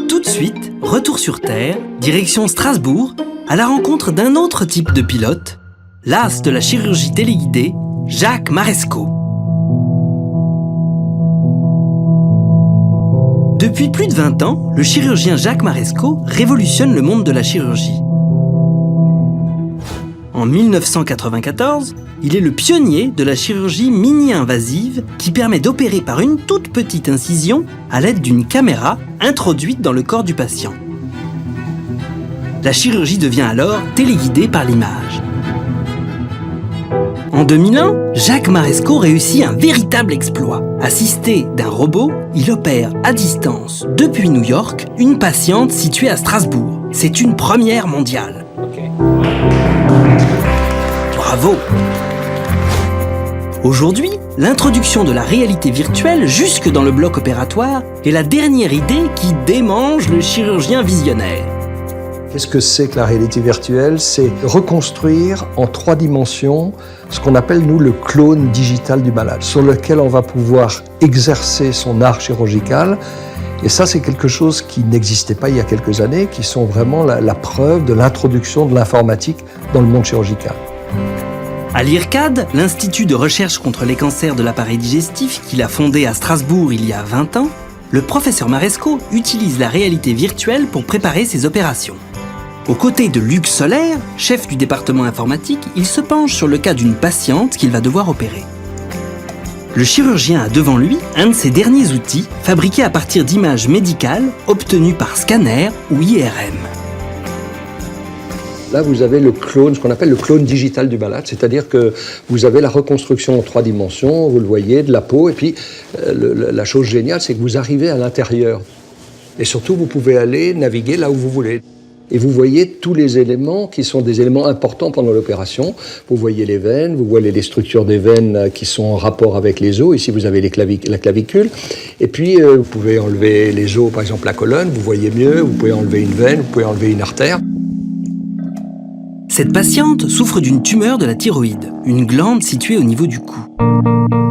Tout de suite, retour sur Terre, direction Strasbourg, à la rencontre d'un autre type de pilote, l'as de la chirurgie téléguidée, Jacques Marescot. Depuis plus de 20 ans, le chirurgien Jacques Marescot révolutionne le monde de la chirurgie. En 1994, il est le pionnier de la chirurgie mini-invasive qui permet d'opérer par une toute petite incision à l'aide d'une caméra introduite dans le corps du patient. La chirurgie devient alors téléguidée par l'image. En 2001, Jacques Marescot réussit un véritable exploit. Assisté d'un robot, il opère à distance, depuis New York, une patiente située à Strasbourg. C'est une première mondiale. Bravo! Aujourd'hui, l'introduction de la réalité virtuelle jusque dans le bloc opératoire est la dernière idée qui démange le chirurgien visionnaire. Qu'est-ce que c'est que la réalité virtuelle? C'est reconstruire en 3 dimensions ce qu'on appelle, nous, le clone digital du malade, sur lequel on va pouvoir exercer son art chirurgical. Et ça, c'est quelque chose qui n'existait pas il y a quelques années, qui sont vraiment la preuve de l'introduction de l'informatique dans le monde chirurgical. À l'IRCAD, l'Institut de recherche contre les cancers de l'appareil digestif qu'il a fondé à Strasbourg il y a 20 ans, le professeur Marescot utilise la réalité virtuelle pour préparer ses opérations. Aux côtés de Luc Soler, chef du département informatique, il se penche sur le cas d'une patiente qu'il va devoir opérer. Le chirurgien a devant lui un de ses derniers outils, fabriqués à partir d'images médicales obtenues par scanner ou IRM. Là, vous avez le clone, ce qu'on appelle le clone digital du malade, c'est-à-dire que vous avez la reconstruction en 3 dimensions, vous le voyez, de la peau, et puis la chose géniale, c'est que vous arrivez à l'intérieur. Et surtout, vous pouvez aller naviguer là où vous voulez. Et vous voyez tous les éléments qui sont des éléments importants pendant l'opération. Vous voyez les veines, vous voyez les structures des veines qui sont en rapport avec les os. Ici, vous avez la clavicule. Et puis, vous pouvez enlever les os, par exemple la colonne, vous voyez mieux. Vous pouvez enlever une veine, vous pouvez enlever une artère. Cette patiente souffre d'une tumeur de la thyroïde, une glande située au niveau du cou.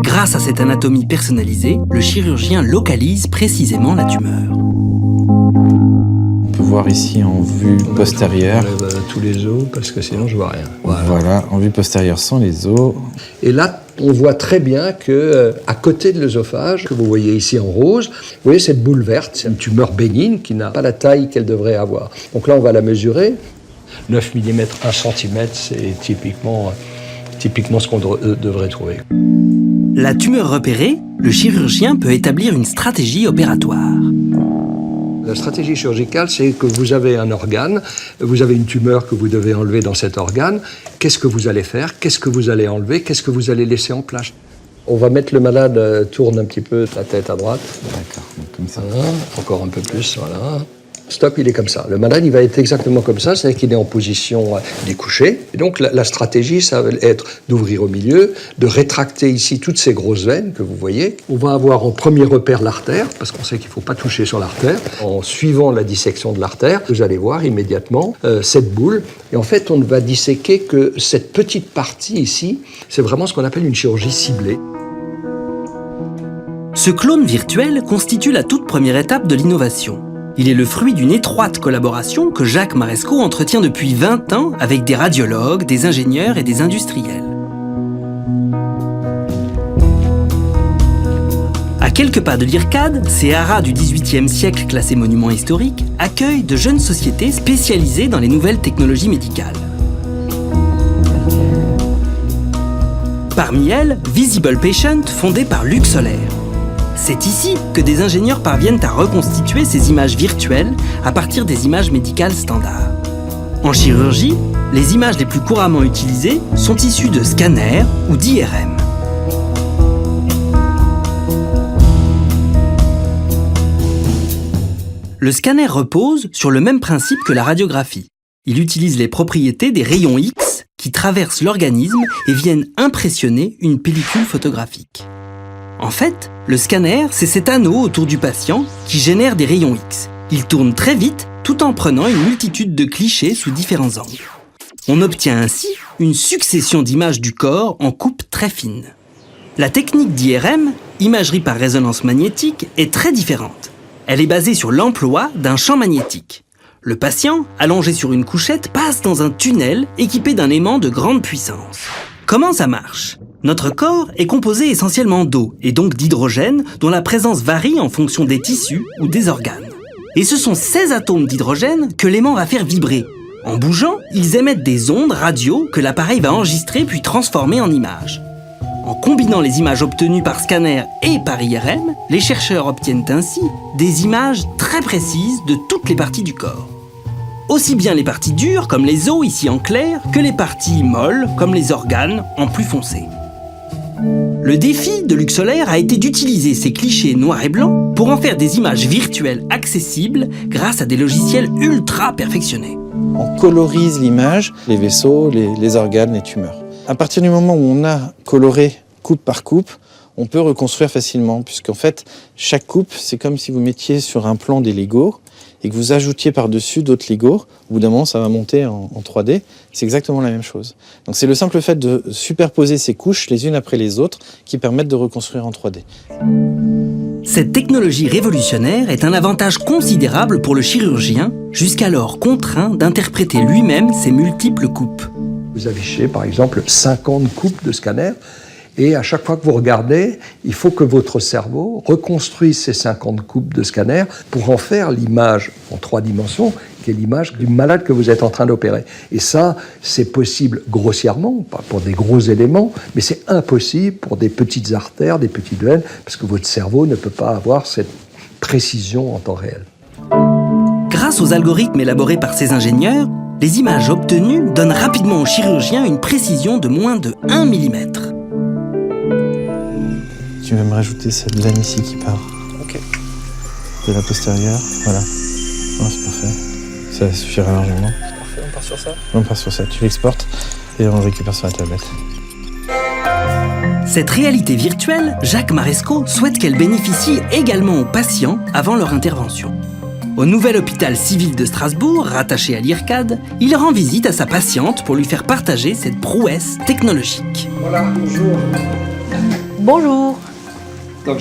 Grâce à cette anatomie personnalisée, le chirurgien localise précisément la tumeur. On peut voir ici en vue postérieure. On enlève tous les os parce que sinon je vois rien. Voilà, en vue postérieure sans les os. Et là, on voit très bien que à côté de l'œsophage, que vous voyez ici en rose, vous voyez cette boule verte, c'est une tumeur bénigne qui n'a pas la taille qu'elle devrait avoir. Donc là, on va la mesurer. 9 mm, 1 cm, c'est typiquement ce qu'on devrait trouver. La tumeur repérée, le chirurgien peut établir une stratégie opératoire. La stratégie chirurgicale, c'est que vous avez un organe, vous avez une tumeur que vous devez enlever dans cet organe. Qu'est-ce que vous allez faire? Qu'est-ce que vous allez enlever? Qu'est-ce que vous allez laisser en place? On va mettre le malade, tourne un petit peu la tête à droite. D'accord, comme ça. Voilà, encore un peu plus, voilà. Stop, il est comme ça. Le malade, il va être exactement comme ça, c'est-à-dire qu'il est en position découchée. Et donc, la stratégie, ça va être d'ouvrir au milieu, de rétracter ici toutes ces grosses veines que vous voyez. On va avoir en premier repère l'artère, parce qu'on sait qu'il ne faut pas toucher sur l'artère. En suivant la dissection de l'artère, vous allez voir immédiatement cette boule. Et en fait, on ne va disséquer que cette petite partie ici. C'est vraiment ce qu'on appelle une chirurgie ciblée. Ce clone virtuel constitue la toute première étape de l'innovation. Il est le fruit d'une étroite collaboration que Jacques Marescot entretient depuis 20 ans avec des radiologues, des ingénieurs et des industriels. À quelques pas de l'IRCAD, ces haras du XVIIIe siècle classés monuments historiques accueillent de jeunes sociétés spécialisées dans les nouvelles technologies médicales. Parmi elles, Visible Patient, fondée par Luc Soler. C'est ici que des ingénieurs parviennent à reconstituer ces images virtuelles à partir des images médicales standards. En chirurgie, les images les plus couramment utilisées sont issues de scanners ou d'IRM. Le scanner repose sur le même principe que la radiographie. Il utilise les propriétés des rayons X qui traversent l'organisme et viennent impressionner une pellicule photographique. En fait, le scanner, c'est cet anneau autour du patient qui génère des rayons X. Il tourne très vite tout en prenant une multitude de clichés sous différents angles. On obtient ainsi une succession d'images du corps en coupe très fine. La technique d'IRM imagerie par résonance magnétique, est très différente. Elle est basée sur l'emploi d'un champ magnétique. Le patient, allongé sur une couchette, passe dans un tunnel équipé d'un aimant de grande puissance. Comment ça marche ? Notre corps est composé essentiellement d'eau, et donc d'hydrogène, dont la présence varie en fonction des tissus ou des organes. Et ce sont ces atomes d'hydrogène que l'aimant va faire vibrer. En bougeant, ils émettent des ondes radio que l'appareil va enregistrer puis transformer en images. En combinant les images obtenues par scanner et par IRM, les chercheurs obtiennent ainsi des images très précises de toutes les parties du corps. Aussi bien les parties dures, comme les os ici en clair, que les parties molles, comme les organes, en plus foncé. Le défi de Luxolaire a été d'utiliser ces clichés noirs et blancs pour en faire des images virtuelles accessibles grâce à des logiciels ultra perfectionnés. On colorise l'image, les vaisseaux, les organes, les tumeurs. À partir du moment où on a coloré coupe par coupe, on peut reconstruire facilement, puisqu'en fait, chaque coupe, c'est comme si vous mettiez sur un plan des Legos et que vous ajoutiez par-dessus d'autres Legos. Au bout d'un moment, ça va monter en 3D. C'est exactement la même chose. Donc c'est le simple fait de superposer ces couches les unes après les autres qui permettent de reconstruire en 3D. Cette technologie révolutionnaire est un avantage considérable pour le chirurgien, jusqu'alors contraint d'interpréter lui-même ces multiples coupes. Vous affichez par exemple 50 coupes de scanner et à chaque fois que vous regardez, il faut que votre cerveau reconstruise ces 50 coupes de scanner pour en faire l'image en 3 dimensions, qui est l'image du malade que vous êtes en train d'opérer. Et ça, c'est possible grossièrement, pas pour des gros éléments, mais c'est impossible pour des petites artères, des petites veines, parce que votre cerveau ne peut pas avoir cette précision en temps réel. Grâce aux algorithmes élaborés par ces ingénieurs, les images obtenues donnent rapidement au chirurgien une précision de moins de 1 mm. Tu vas me rajouter cette laine ici qui part. Ok. De la postérieure, voilà. Oh, c'est parfait. Ça suffira largement. Parfait, on part sur ça ? On part sur ça, tu l'exportes et on récupère sur la tablette. Cette réalité virtuelle, Jacques Marescot souhaite qu'elle bénéficie également aux patients avant leur intervention. Au nouvel hôpital civil de Strasbourg, rattaché à l'IRCAD, il rend visite à sa patiente pour lui faire partager cette prouesse technologique. Voilà, bonjour. Bonjour. Donc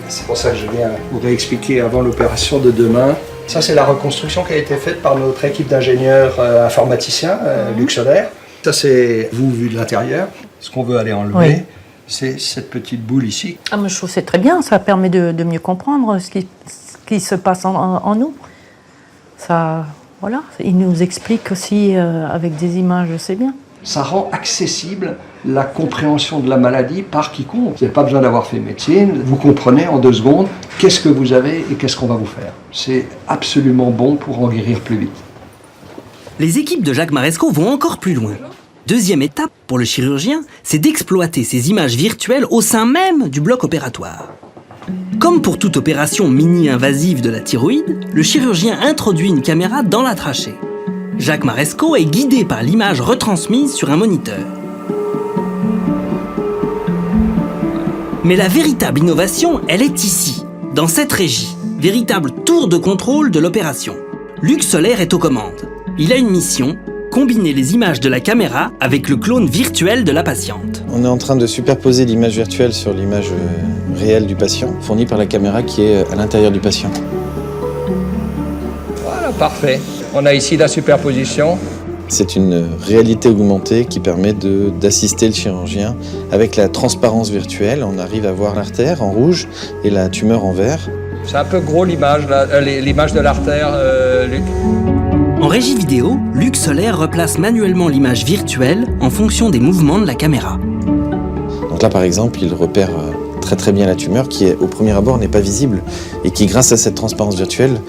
c'est pour ça que je viens vous réexpliquer avant l'opération de demain. Ça, c'est la reconstruction qui a été faite par notre équipe d'ingénieurs informaticiens, Luxolaire. Ça, c'est vous vu de l'intérieur. Ce qu'on veut aller enlever, Oui. c'est cette petite boule ici. Ah, mais je trouve que c'est très bien, ça permet de mieux comprendre ce qui se passe en nous. Ça, voilà. Il nous explique aussi avec des images, c'est bien. Ça rend accessible la compréhension de la maladie par quiconque. Vous n'avez pas besoin d'avoir fait médecine, vous comprenez en 2 secondes qu'est-ce que vous avez et qu'est-ce qu'on va vous faire. C'est absolument bon pour en guérir plus vite. Les équipes de Jacques Marescot vont encore plus loin. Deuxième étape pour le chirurgien, c'est d'exploiter ces images virtuelles au sein même du bloc opératoire. Comme pour toute opération mini-invasive de la thyroïde, le chirurgien introduit une caméra dans la trachée. Jacques Marescot est guidé par l'image retransmise sur un moniteur. Mais la véritable innovation, elle est ici, dans cette régie, véritable tour de contrôle de l'opération. Luxolaire est aux commandes. Il a une mission, combiner les images de la caméra avec le clone virtuel de la patiente. On est en train de superposer l'image virtuelle sur l'image réelle du patient, fournie par la caméra qui est à l'intérieur du patient. Voilà, parfait. On a ici la superposition. C'est une réalité augmentée qui permet d'assister le chirurgien. Avec la transparence virtuelle, on arrive à voir l'artère en rouge et la tumeur en vert. C'est un peu gros l'image, l'image de l'artère, Luc. En régie vidéo, Luxolaire replace manuellement l'image virtuelle en fonction des mouvements de la caméra. Donc là, par exemple, il repère très bien la tumeur qui, au premier abord, n'est pas visible et qui, grâce à cette transparence virtuelle,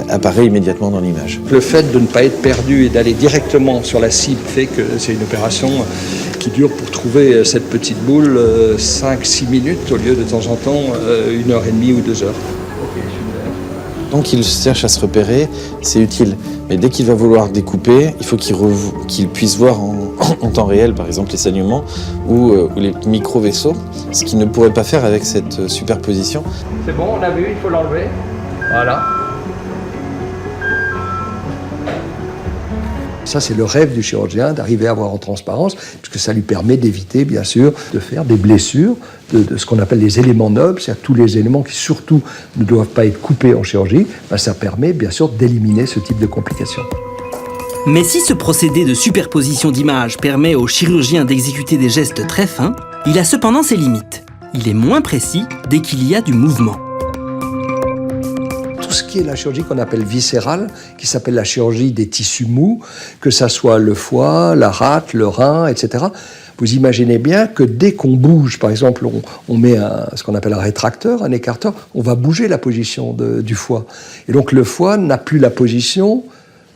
apparaît immédiatement dans l'image. Le fait de ne pas être perdu et d'aller directement sur la cible fait que c'est une opération qui dure pour trouver cette petite boule 5-6 minutes au lieu de temps en temps 1h30 ou 2 heures. Donc il cherche à se repérer, c'est utile. Mais dès qu'il va vouloir découper, il faut qu'il puisse voir en temps réel, par exemple, les saignements ou les micro-vaisseaux, ce qu'il ne pourrait pas faire avec cette superposition. C'est bon, on a vu, il faut l'enlever. Voilà. Ça, c'est le rêve du chirurgien, d'arriver à voir en transparence, puisque ça lui permet d'éviter, bien sûr, de faire des blessures, de ce qu'on appelle les éléments nobles, c'est-à-dire tous les éléments qui, surtout, ne doivent pas être coupés en chirurgie. Ça permet, bien sûr, d'éliminer ce type de complications. Mais si ce procédé de superposition d'images permet au chirurgien d'exécuter des gestes très fins, il a cependant ses limites. Il est moins précis dès qu'il y a du mouvement. Tout ce qui est la chirurgie qu'on appelle viscérale, qui s'appelle la chirurgie des tissus mous, que ça soit le foie, la rate, le rein, etc., vous imaginez bien que dès qu'on bouge, par exemple, on met ce qu'on appelle un rétracteur, un écarteur, on va bouger la position du foie. Et donc le foie n'a plus la position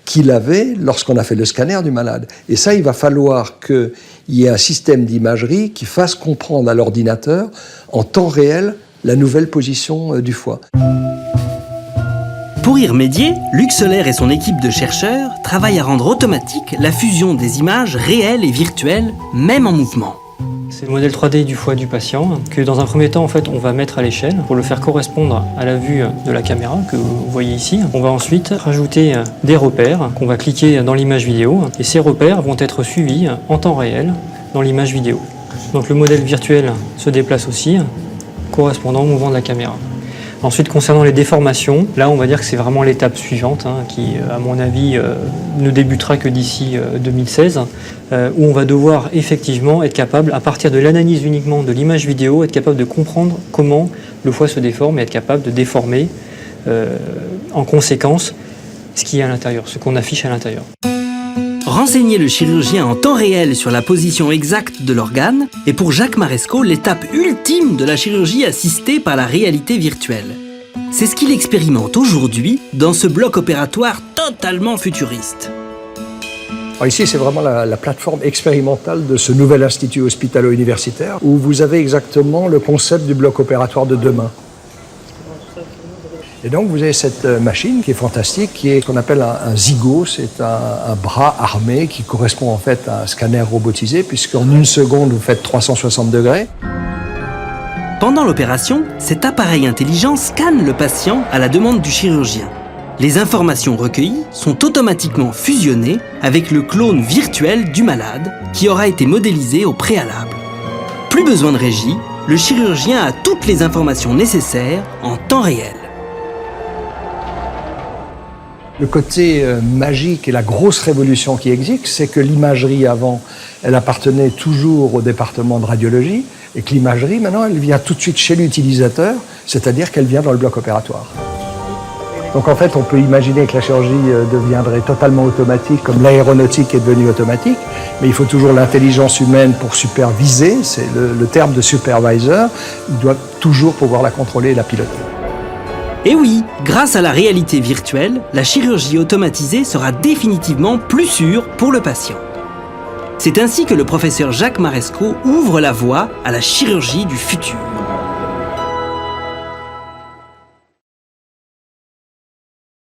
qu'il avait lorsqu'on a fait le scanner du malade. Et ça, il va falloir qu'il y ait un système d'imagerie qui fasse comprendre à l'ordinateur, en temps réel, la nouvelle position du foie. Pour y remédier, Luc Soler et son équipe de chercheurs travaillent à rendre automatique la fusion des images réelles et virtuelles, même en mouvement. C'est le modèle 3D du foie du patient que dans un premier temps, en fait, on va mettre à l'échelle pour le faire correspondre à la vue de la caméra que vous voyez ici. On va ensuite rajouter des repères qu'on va cliquer dans l'image vidéo et ces repères vont être suivis en temps réel dans l'image vidéo. Donc le modèle virtuel se déplace aussi correspondant au mouvement de la caméra. Ensuite, concernant les déformations, là, on va dire que c'est vraiment l'étape suivante, qui, à mon avis, ne débutera que d'ici 2016, où on va devoir effectivement être capable, à partir de l'analyse uniquement de l'image vidéo, être capable de comprendre comment le foie se déforme et être capable de déformer en conséquence ce qui est à l'intérieur, ce qu'on affiche à l'intérieur. Renseigner le chirurgien en temps réel sur la position exacte de l'organe est pour Jacques Marescot l'étape ultime de la chirurgie assistée par la réalité virtuelle. C'est ce qu'il expérimente aujourd'hui dans ce bloc opératoire totalement futuriste. Alors ici, c'est vraiment la plateforme expérimentale de ce nouvel institut hospitalo-universitaire où vous avez exactement le concept du bloc opératoire de demain. Et donc, vous avez cette machine qui est fantastique, qui est ce qu'on appelle un Zygo. C'est un bras armé qui correspond en fait à un scanner robotisé, puisqu'en une seconde, vous faites 360 degrés. Pendant l'opération, cet appareil intelligent scanne le patient à la demande du chirurgien. Les informations recueillies sont automatiquement fusionnées avec le clone virtuel du malade qui aura été modélisé au préalable. Plus besoin de régie, le chirurgien a toutes les informations nécessaires en temps réel. Le côté magique et la grosse révolution qui existe, c'est que l'imagerie avant, elle appartenait toujours au département de radiologie et que l'imagerie, maintenant, elle vient tout de suite chez l'utilisateur, c'est-à-dire qu'elle vient dans le bloc opératoire. Donc en fait, on peut imaginer que la chirurgie deviendrait totalement automatique, comme l'aéronautique est devenue automatique, mais il faut toujours l'intelligence humaine pour superviser, c'est le terme de supervisor, il doit toujours pouvoir la contrôler et la piloter. Et oui, grâce à la réalité virtuelle, la chirurgie automatisée sera définitivement plus sûre pour le patient. C'est ainsi que le professeur Jacques Marescot ouvre la voie à la chirurgie du futur.